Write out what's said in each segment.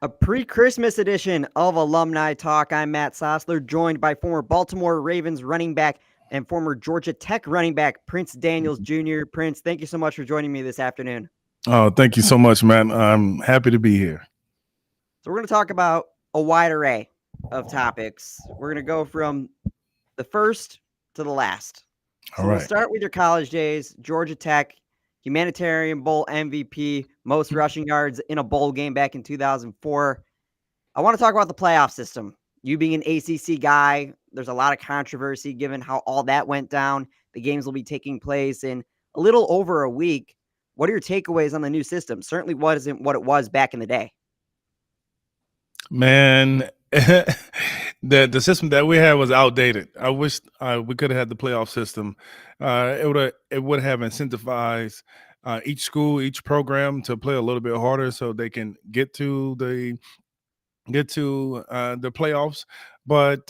A pre-Christmas edition of Alumni Talk. I'm Matt Sossler, joined by former Baltimore Ravens running back and former Georgia Tech running back Prince Daniels Jr. Prince, thank you so much for joining me this afternoon. Oh, thank you so much, man. I'm happy to be here. So we're going to talk about a wide array of topics. We're going to go from the first to the last. All So we'll right. start with your college days, Georgia Tech, Humanitarian Bowl MVP, most rushing yards in a bowl game back in 2004. I want to talk about the playoff system. You being an ACC guy, there's a lot of controversy given how all that went down. The games will be taking place in a little over a week. What are your takeaways on the new system? Certainly wasn't what it was back in the day. Man, the system that we had was outdated. I wish we could have had the playoff system. It would have incentivized each school, each program to play a little bit harder so they can get to the playoffs. But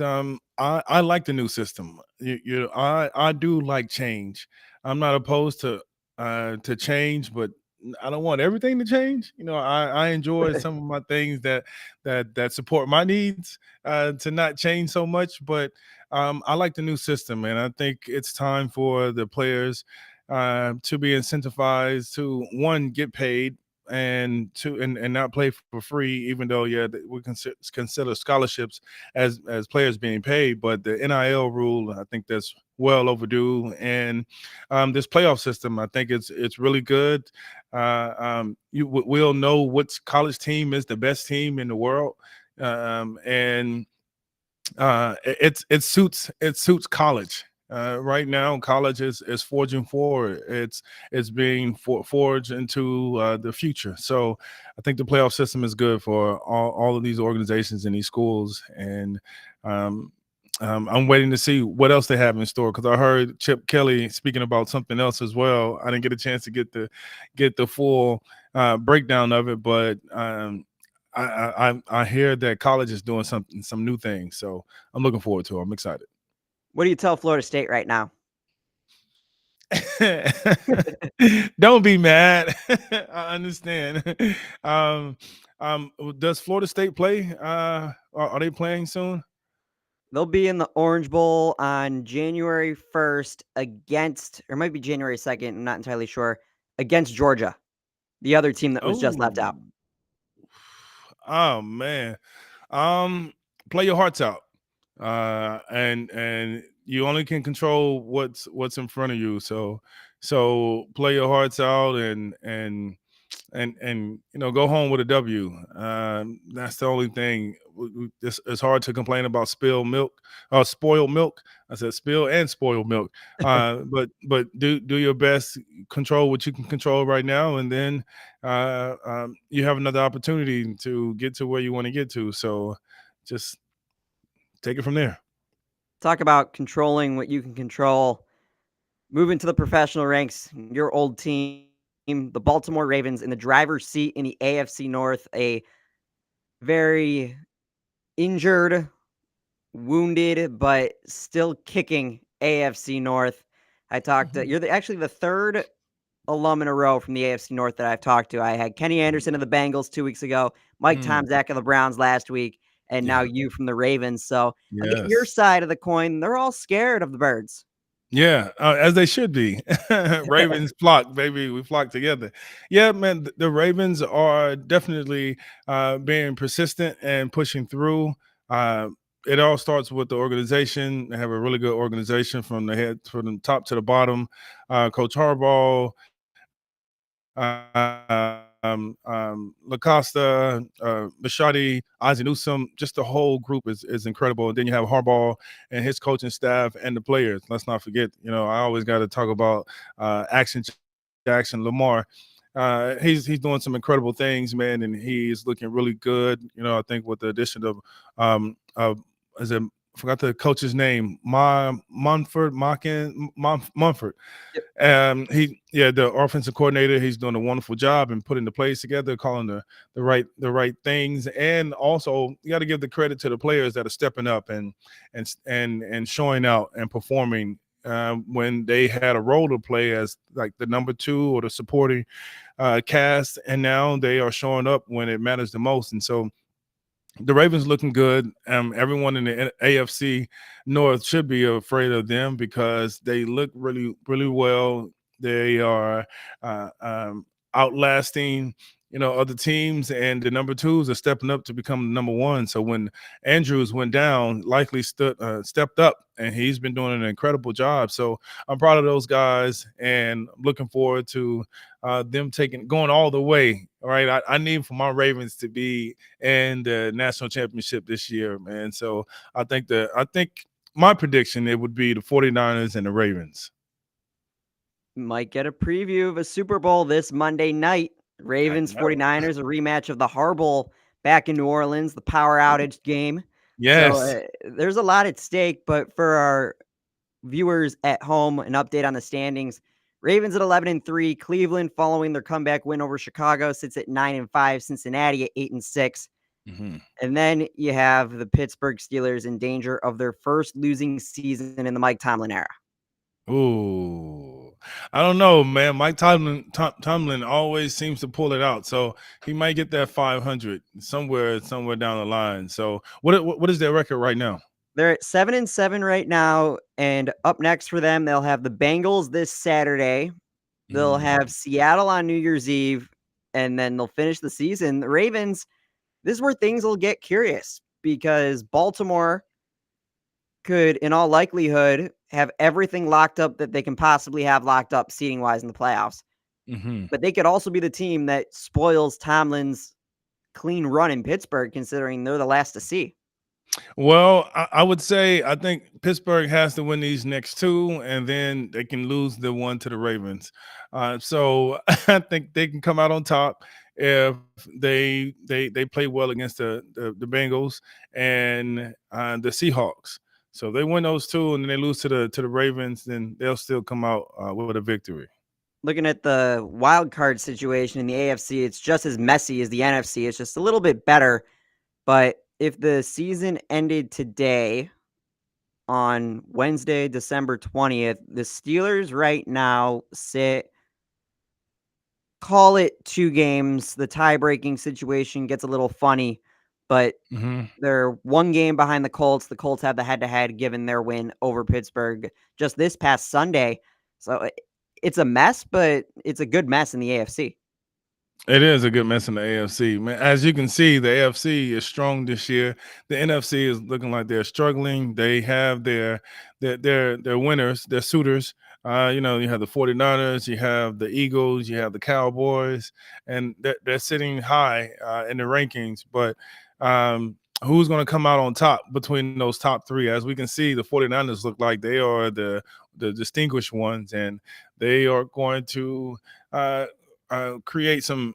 I like the new system. I do like change. I'm not opposed to change, but I don't want everything to change. I enjoy some of my things that support my needs to not change so much. But I like the new system, and I think it's time for the players to be incentivized to, one, get paid, and not play for free, even though, yeah, we consider scholarships as players being paid. But the NIL rule, I think that's well overdue. And this playoff system, I think it's really good. We'll know which college team is the best team in the world. And it suits college. Right now, college is forging forward. It's being forged into the future. So I think the playoff system is good for all of these organizations and these schools. And I'm waiting to see what else they have in store, because I heard Chip Kelly speaking about something else as well. I didn't get a chance to get the full breakdown of it, but I hear that college is doing some new things. So I'm looking forward to it. I'm excited. What do you tell Florida State right now? Don't be mad. I understand. Um, does Florida State play? Are they playing soon? They'll be in the Orange Bowl on January 1st against, or it might be January 2nd, I'm not entirely sure, against Georgia, the other team that was just left out. Oh, oh man. Um, Play your hearts out. And you only can control what's in front of you. So play your hearts out, and go home with a W. That's the only thing. It's hard to complain about spilled milk or spoiled milk. I said spill and spoiled milk. But do your best, control what you can control right now, and then you have another opportunity to get to where you want to get to. So just take it from there. Talk about controlling what you can control. Moving to the professional ranks, your old team, the Baltimore Ravens, in the driver's seat in the AFC North, a very injured, wounded, but still kicking AFC North. I talked to, you're actually the third alum in a row from the AFC North that I've talked to. I had Kenny Anderson of the Bengals 2 weeks ago, Mike Mm, Tomczak of the Browns last week, and now yeah. you from the Ravens. So on the, your Yes. side of the coin, they're all scared of the Birds. Yeah, as they should be. Ravens flock, baby. We flock together. Yeah, man. The Ravens are definitely being persistent and pushing through. Uh, it all starts with the organization. They have a really good organization from the top to the bottom. Coach Harbaugh, Lacosta, Machadi, Ozzie Newsome, just the whole group is incredible. And then you have Harbaugh and his coaching staff and the players. Let's not forget, I always got to talk about Action Jackson Lamar. He's doing some incredible things, man, and he's looking really good. I think with the addition of is it, I forgot the coach's name, Mumford. Yep. The offensive coordinator, he's doing a wonderful job in putting the plays together, calling the right things. And also you got to give the credit to the players that are stepping up and showing out and performing when they had a role to play as like the number two or the supporting cast, and now they are showing up when it matters the most. And so the Ravens looking good. Everyone in the AFC North should be afraid of them because they look really, really well. They are outlasting, other teams, and the number twos are stepping up to become the number one. So when Andrews went down, likely stepped up, and he's been doing an incredible job. So I'm proud of those guys, and I'm looking forward to them going all the way. All right, I need for my Ravens to be in the national championship this year, man. So I think my prediction, it would be the 49ers and the Ravens. Might get a preview of a Super Bowl this Monday night. I Ravens know. 49ers, a rematch of the Harbaugh back in New Orleans, the power outage game. So Yes. there's a lot at stake, but for our viewers at home, an update on the standings. Ravens at 11-3, Cleveland following their comeback win over Chicago sits at 9-5, Cincinnati at 8-6. Mm-hmm. And then you have the Pittsburgh Steelers in danger of their first losing season in the Mike Tomlin era. Ooh, I don't know, man. Mike Tomlin always seems to pull it out, so he might get that 500 somewhere down the line. So what is their record right now? They're at 7-7 right now, and up next for them, they'll have the Bengals this Saturday. They'll have Seattle on New Year's Eve, and then they'll finish the season. The Ravens, this is where things will get curious because Baltimore could, in all likelihood, have everything locked up that they can possibly have locked up seating-wise in the playoffs. Mm-hmm. But they could also be the team that spoils Tomlin's clean run in Pittsburgh, considering they're the last to see. Well, I would say I think Pittsburgh has to win these next two, and then they can lose the one to the Ravens. So I think they can come out on top if they play well against the Bengals and the Seahawks. So they win those two, and then they lose to the Ravens, then they'll still come out with a victory. Looking at the wild card situation in the AFC, it's just as messy as the NFC. It's just a little bit better. But if the season ended today on Wednesday, December 20th, the Steelers right now sit, call it 2 games. The tie-breaking situation gets a little funny, but Mm-hmm. they're 1 game behind the Colts. The Colts have the head-to-head given their win over Pittsburgh just this past Sunday. So it's a mess, but it's a good mess in the AFC. It is a good mess in the AFC, man. As you can see, the AFC is strong this year. The NFC is looking like they're struggling. They have their winners, their suitors. You have the 49ers, you have the Eagles, you have the Cowboys, and they're sitting high in the rankings. But who's going to come out on top between those top three? As we can see, the 49ers look like they are the distinguished ones, and they are going to create some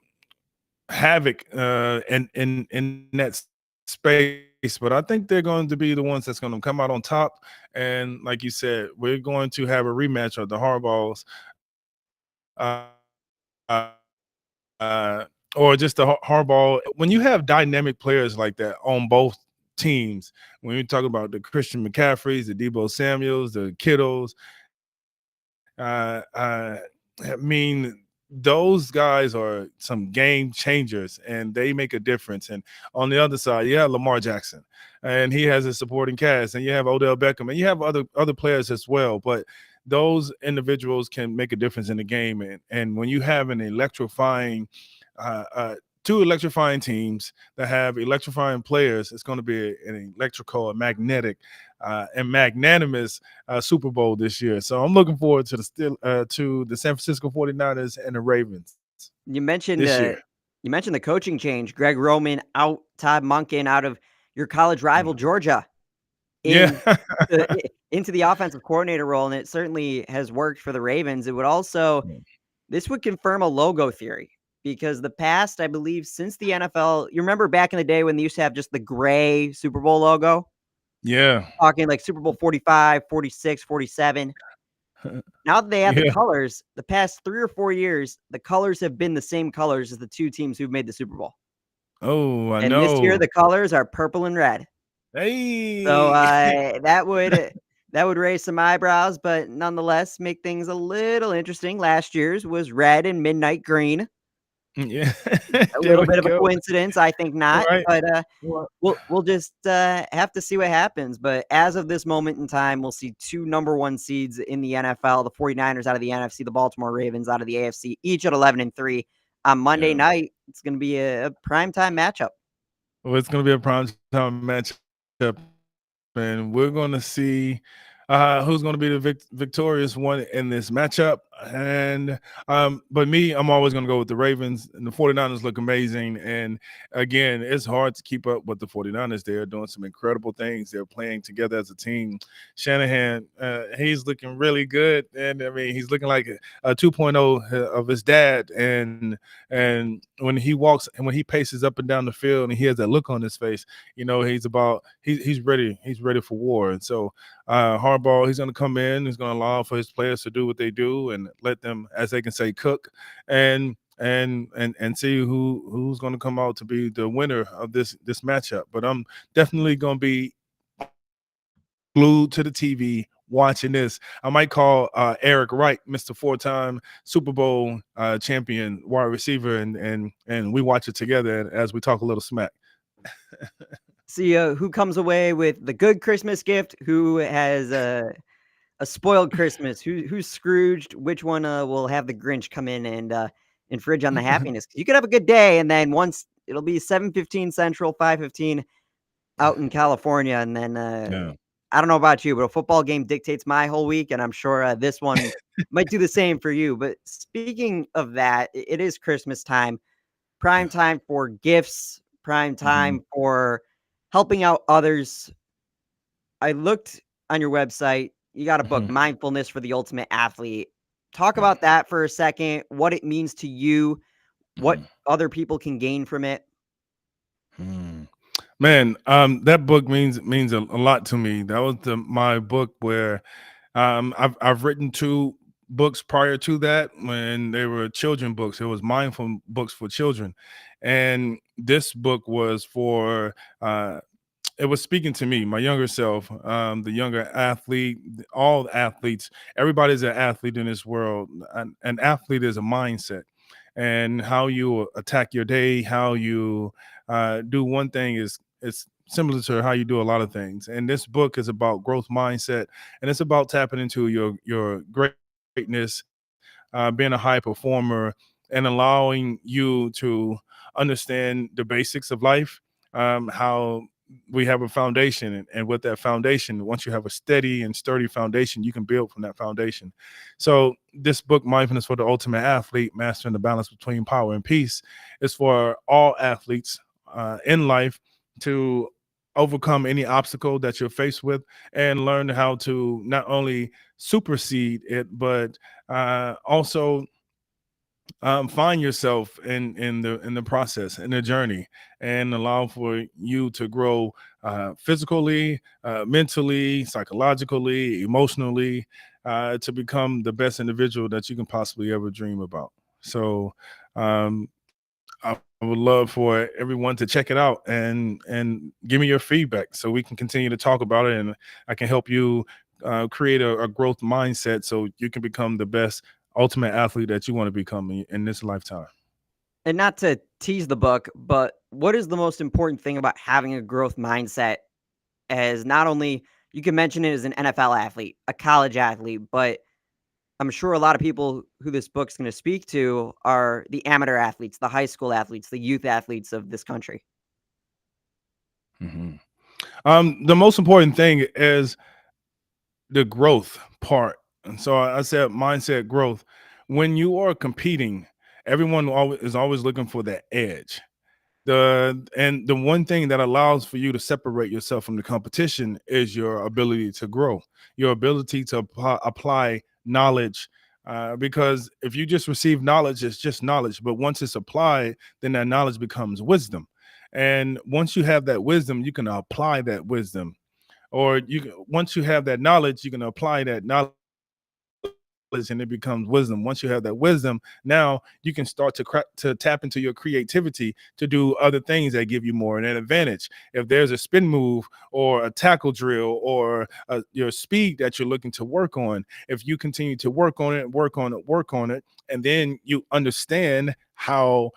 havoc in that space. But I think they're going to be the ones that's going to come out on top. And like you said, we're going to have a rematch of the Harbaughs, or just the Harbaugh. When you have dynamic players like that on both teams, when you're talking about the Christian McCaffreys, the Debo Samuels, the Kittles, I mean, those guys are some game changers, and they make a difference. And on the other side, you have Lamar Jackson, and he has a supporting cast, and you have Odell Beckham, and you have other players as well. But those individuals can make a difference in the game. And when you have an electrifying, two electrifying teams that have electrifying players, it's going to be an electrical and magnetic and magnanimous Super Bowl this year. So I'm looking forward to the San Francisco 49ers and the Ravens You mentioned this year. you mentioned the coaching change. Greg Roman out, Todd Monken out of your college rival Georgia Yeah. into the offensive coordinator role, and it certainly has worked for the Ravens. It would also this would confirm a logo theory because the past, I believe, since the NFL, you remember back in the day when they used to have just the gray Super Bowl logo? Yeah. Talking like Super Bowl 45, 46, 47. Now that they have the Yeah. colors, the past 3 or 4 years, the colors have been the same colors as the 2 teams who've made the Super Bowl. Oh, I And this year, know. the colors are purple and red. So Hey. That would raise some eyebrows, but nonetheless make things a little interesting. Last year's was red and midnight green. Yeah, A there little we bit of a go. coincidence, I think not, Right. but, Well, we'll just, have to see what happens, but as of this moment in time, we'll see 2 number 1 seeds in the NFL, the 49ers out of the NFC, the Baltimore Ravens out of the AFC, each at 11-3. On Monday yeah. night, it's gonna be a primetime matchup. Well, it's going to be a prime time matchup, and we're going to see who's going to be the victorious one in this matchup. And but me, I'm always going to go with the Ravens, and the 49ers look amazing. And again, it's hard to keep up with the 49ers. They're doing some incredible things. They're playing together as a team. Shanahan, he's looking really good, and I mean, he's looking like a 2.0 of his dad. And when he walks and when he paces up and down the field, and he has that look on his face, he's ready. He's ready for war. And so Harbaugh, he's going to come in. He's going to allow for his players to do what they do and let them, as they can say, cook and see who's going to come out to be the winner of this matchup. But I'm definitely going to be glued to the TV watching this. I might call Eric Wright, Mr. Four-time Super Bowl champion wide receiver, and we watch it together as we talk a little smack. See, who comes away with the good Christmas gift, who has a spoiled Christmas, who's Scrooged, which one, will have the Grinch come in and infringe on the happiness. 'Cause you could have a good day, and then once it'll be 7:15 Central, 5:15 out in California, and then, Yeah. I don't know about you, but a football game dictates my whole week, and I'm sure, this one might do the same for you. But speaking of that, it is Christmas time, prime Yeah. time for gifts, prime Mhm. time for helping out others. I looked on your website, you got a book, Mhm. Mindfulness for the Ultimate Athlete. Talk Yeah. about that for a second, what it means to you, what Mhm. other people can gain from it. Mm. Man, that book means a lot to me. That was my book where I've written two books prior to that when they were children books. It was mindful books for children, and this book was for it was speaking to me, my younger self, the younger athlete, all athletes. Everybody's an athlete in this world. An athlete is a mindset, and how you attack your day, how you do one thing is similar to how you do a lot of things. And this book is about growth mindset, and it's about tapping into your greatness, being a high performer, and allowing you to understand the basics of life, how we have a foundation, and with that foundation, once you have a steady and sturdy foundation, you can build from that foundation. So this book, Mindfulness for the Ultimate Athlete, Mastering the Balance Between Power and Peace, is for all athletes in life to overcome any obstacle that you're faced with and learn how to not only supersede it, but also find yourself in the process, in the journey, and allow for you to grow physically, mentally, psychologically, emotionally, to become the best individual that you can possibly ever dream about. So I would love for everyone to check it out and give me your feedback so we can continue to talk about it, and I can help you create a growth mindset so you can become the best ultimate athlete that you want to become in this lifetime. And not to tease the book, but what is the most important thing about having a growth mindset as not only you can mention it as an NFL athlete, a college athlete, but I'm sure a lot of people who this book's gonna speak to are the amateur athletes, the high school athletes, the youth athletes of this country. Mhm. The most important thing is the growth part. And so I said mindset growth. When you are competing, everyone is always looking for that edge. The one thing that allows for you to separate yourself from the competition is your ability to grow, your ability to apply knowledge. Because if you just receive knowledge, it's just knowledge. But once it's applied, then that knowledge becomes wisdom. And once you have that wisdom, you can apply that wisdom. Or once you have that knowledge, you can apply that knowledge knowledge and it becomes wisdom. Once you have that wisdom, now you can start to tap into your creativity to do other things that give you more an advantage. If there's a spin move or a tackle drill or your speed that you're looking to work on, if you continue to work on it, work on it, work on it, and then you understand how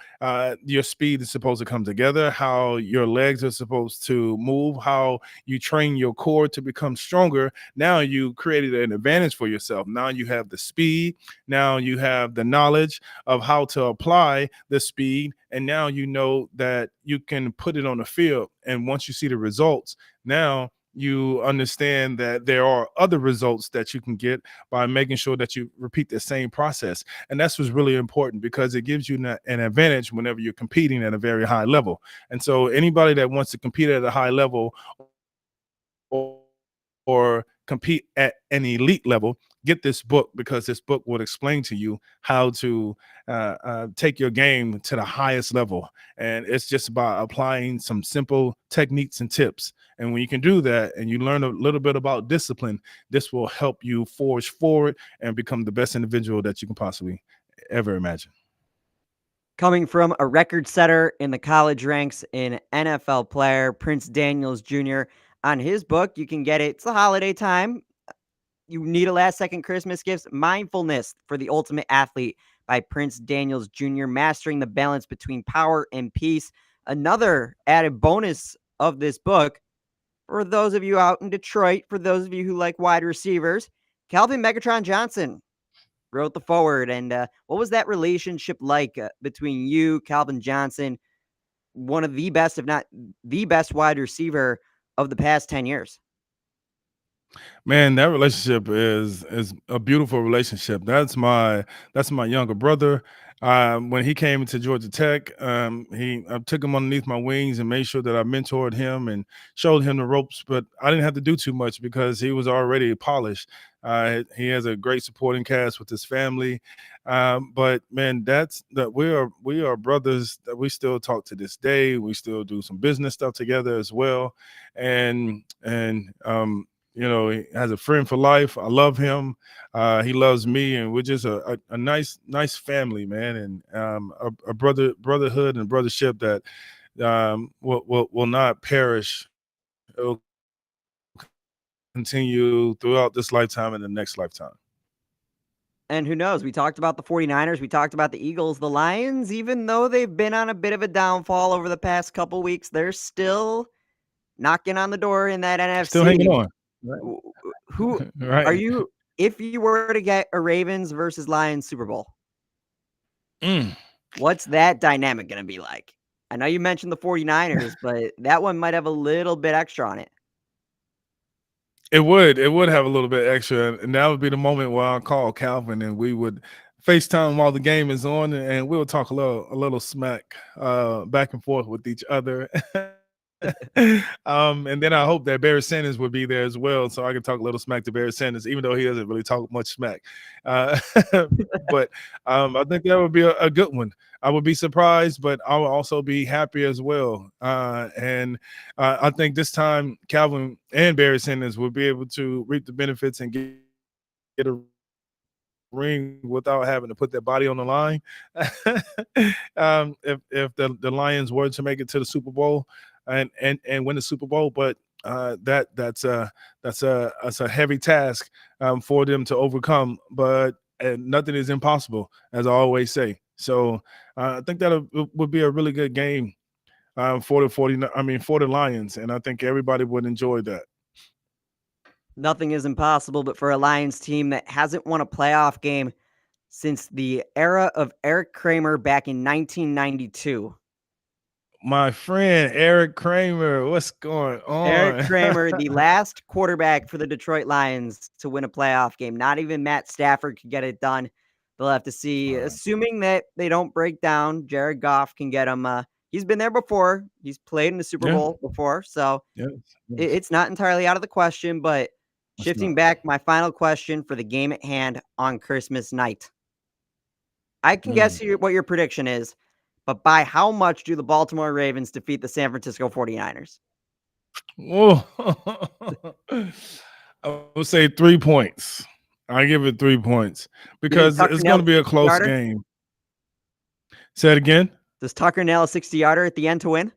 your speed is supposed to come together, how your legs are supposed to move, how you train your core to become stronger. Now you created an advantage for yourself. Now you have the speed. Now you have the knowledge of how to apply the speed. And now you know that you can put it on the field. And once you see the results, now you understand that there are other results that you can get by making sure that you repeat the same process. And that's what's really important because it gives you an advantage whenever you're competing at a very high level. And so anybody that wants to compete at a high level or compete at an elite level, get this book because this book will explain to you how to take your game to the highest level. And it's just about applying some simple techniques and tips. And when you can do that and you learn a little bit about discipline, this will help you forge forward and become the best individual that you can possibly ever imagine. Coming from a record setter in the college ranks, an NFL player, Prince Daniels Jr., on his book, you can get it. It's the holiday time. You need a last second Christmas gifts. Mindfulness for the Ultimate Athlete by Prince Daniels Jr., mastering the balance between power and peace. Another added bonus of this book for those of you out in Detroit, for those of you who like wide receivers, Calvin Megatron Johnson wrote the forward. And what was that relationship like between you, Calvin Johnson, one of the best, if not the best wide receiver of the past 10 years? Man, that relationship is a beautiful relationship. That's my younger brother. When he came into Georgia Tech, he I took him underneath my wings and made sure that I mentored him and showed him the ropes. But I didn't have to do too much because he was already polished. He has a great supporting cast with his family. But man, that's that we are brothers that we still talk to this day. We still do some business stuff together as well, and he has a friend for life. I love him. He loves me, and we're just a nice family, man, and a brotherhood and brothership that will not perish. It will continue throughout this lifetime and the next lifetime. And who knows? We talked about the 49ers. We talked about the Eagles. The Lions, even though they've been on a bit of a downfall over the past couple weeks, they're still knocking on the door in that Still hanging NFC. on. Right. Who are Right. you, if you were to get a Ravens versus Lions Super Bowl, Mm. what's that dynamic going to be like? I know you mentioned the 49ers, but that one might have a little bit extra on it. It would have a little bit extra, and that would be the moment where I'll call Calvin and we would FaceTime while the game is on, and we'll talk a little smack back and forth with each other. And then I hope that Barry Sanders would be there as well, so I can talk a little smack to Barry Sanders, even though he doesn't really talk much smack. Uh, but I think that would be a good one. I would be surprised, but I would also be happy as well. And I think this time Calvin and Barry Sanders will be able to reap the benefits and get a ring without having to put their body on the line. If the Lions were to make it to the Super Bowl and win the Super Bowl, but that's a heavy task for them to overcome. But nothing is impossible, as I always say. So I think that would be a really good game for the 40. I mean, for the Lions, and I think everybody would enjoy that. Nothing is impossible, but for a Lions team that hasn't won a playoff game since the era of Eric Kramer back in 1992. My friend Eric Kramer, what's going Eric on? Kramer, the last quarterback for the Detroit Lions to win a playoff game. Not even Matt Stafford could get it done. They'll have to see, All right. assuming that they don't break down. Jared Goff can get him. He's been there before. He's played in the Super Yeah. Bowl before, so Yes. it's not entirely out of the question. But It's shifting not. back, my final question for the game at hand on Christmas night. I can Mm. guess what your prediction is, but by how much do the Baltimore Ravens defeat the San Francisco 49ers? Whoa. I would say 3 points. I give it 3 points Does because Tucker it's nail gonna a be a 60 close yarder? game. Say it again? Does Tucker nail a 60 yarder at the end to win?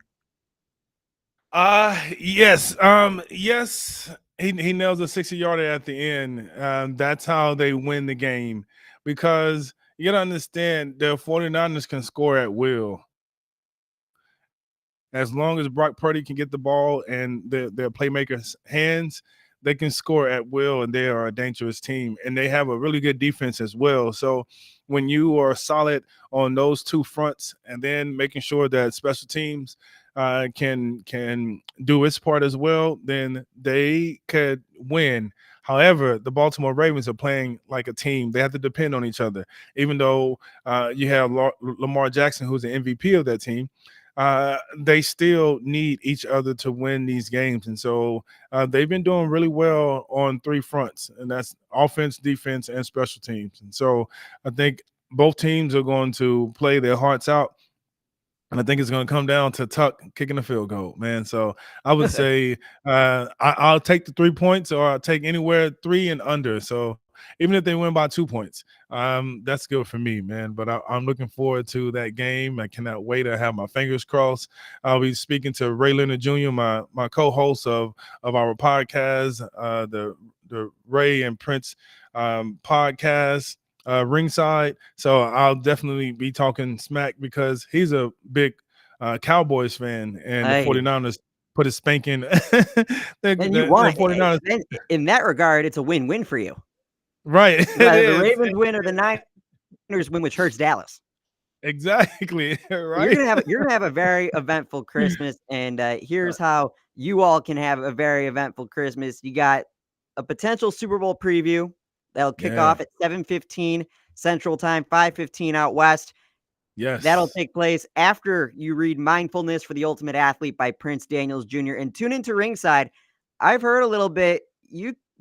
Yes. Yes, he nails a 60-yarder at the end. That's how they win the game because you gotta understand the 49ers can score at will. As long as Brock Purdy can get the ball and their playmakers' hands, they can score at will, and they are a dangerous team. And they have a really good defense as well. So when you are solid on those two fronts, and then making sure that special teams can do its part as well, then they could win. However, the Baltimore Ravens are playing like a team. They have to depend on each other. Even though you have Lamar Jackson, who's the MVP of that team, they still need each other to win these games. And so they've been doing really well on three fronts, and that's offense, defense, and special teams. And so I think both teams are going to play their hearts out. And I think it's going to come down to Tuck kicking the field goal, man. So I would say I'll take the 3 points, or I'll take anywhere 3 and under. So even if they win by 2 points, that's good for me, man. But I'm looking forward to that game. I cannot wait. I have my fingers crossed. I'll be speaking to Ray Leonard Jr., my co-host of our podcast, the Ray and Prince podcast, ringside. So I'll definitely be talking smack because he's a big Cowboys fan, and the Hey, 49ers put a spanking the, and you the won. 49ers. Then in that regard, it's a win-win for you. Right. It The is. Ravens win or the Niners win, which hurts Dallas. Exactly. But Right. you're gonna have a very eventful Christmas, and here's how you all can have a very eventful Christmas. You got a potential Super Bowl preview that'll kick Yeah. off at 7:15 Central Time, 5:15 out west. That'll Yes. take place after you read Mindfulness for the Ultimate Athlete by Prince Daniels Jr. and tune into Ringside. I've heard a little bit.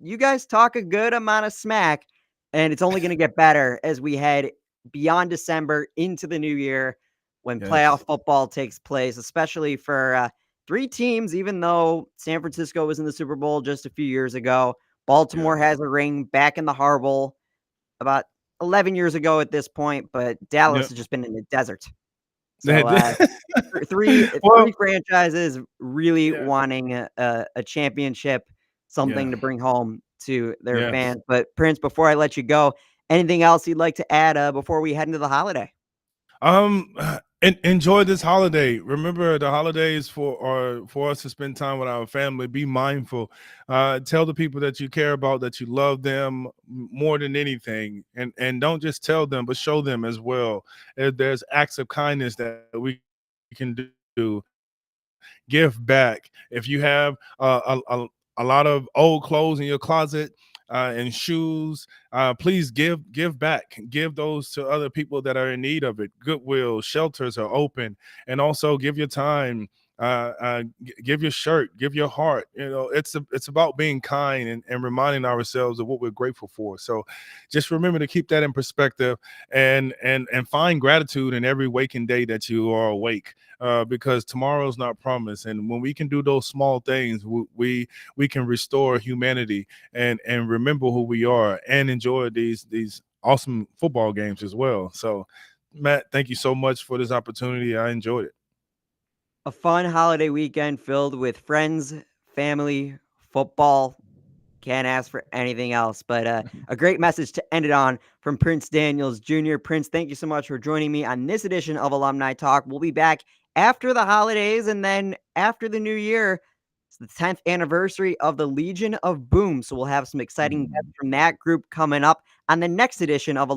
You guys talk a good amount of smack, and it's only going to get better as we head beyond December into the new year when playoff Yes. football takes place, especially for three teams. Even though San Francisco was in the Super Bowl just a few years ago, Yeah. Baltimore has a ring back in the Harbour about 11 years ago at this point, but Dallas Yep. has just been in the desert. They So, did. three Well, franchises really yeah. wanting a championship, something Yeah. to bring home to their Yes. fans. But Prince, before I let you go, anything else you'd like to add before we head into the holiday? Um, enjoy this holiday. Remember, the holidays for us to spend time with our family. Be mindful. Tell the people that you care about that you love them more than anything, and don't just tell them, but show them as well. There's acts of kindness that we can do. Give back. If you have a lot of old clothes in your closet, and shoes, please give back. Give those to other people that are in need of it. Goodwill shelters are open, and also give your time. Give your shirt, give your heart. It's about being kind, and reminding ourselves of what we're grateful for. So just remember to keep that in perspective, and find gratitude in every waking day that you are awake, because tomorrow's not promised. And when we can do those small things, we can restore humanity, and remember who we are, and enjoy these awesome football games as well. So Matt, thank you so much for this opportunity. I enjoyed it. A fun holiday weekend filled with friends, family, football. Can't ask for anything else, but a great message to end it on from Prince Daniels Jr. Prince, thank you so much for joining me on this edition of Alumni Talk. We'll be back after the holidays and then after the new year. It's the 10th anniversary of the Legion of Boom. So we'll have some exciting guests from that group coming up on the next edition of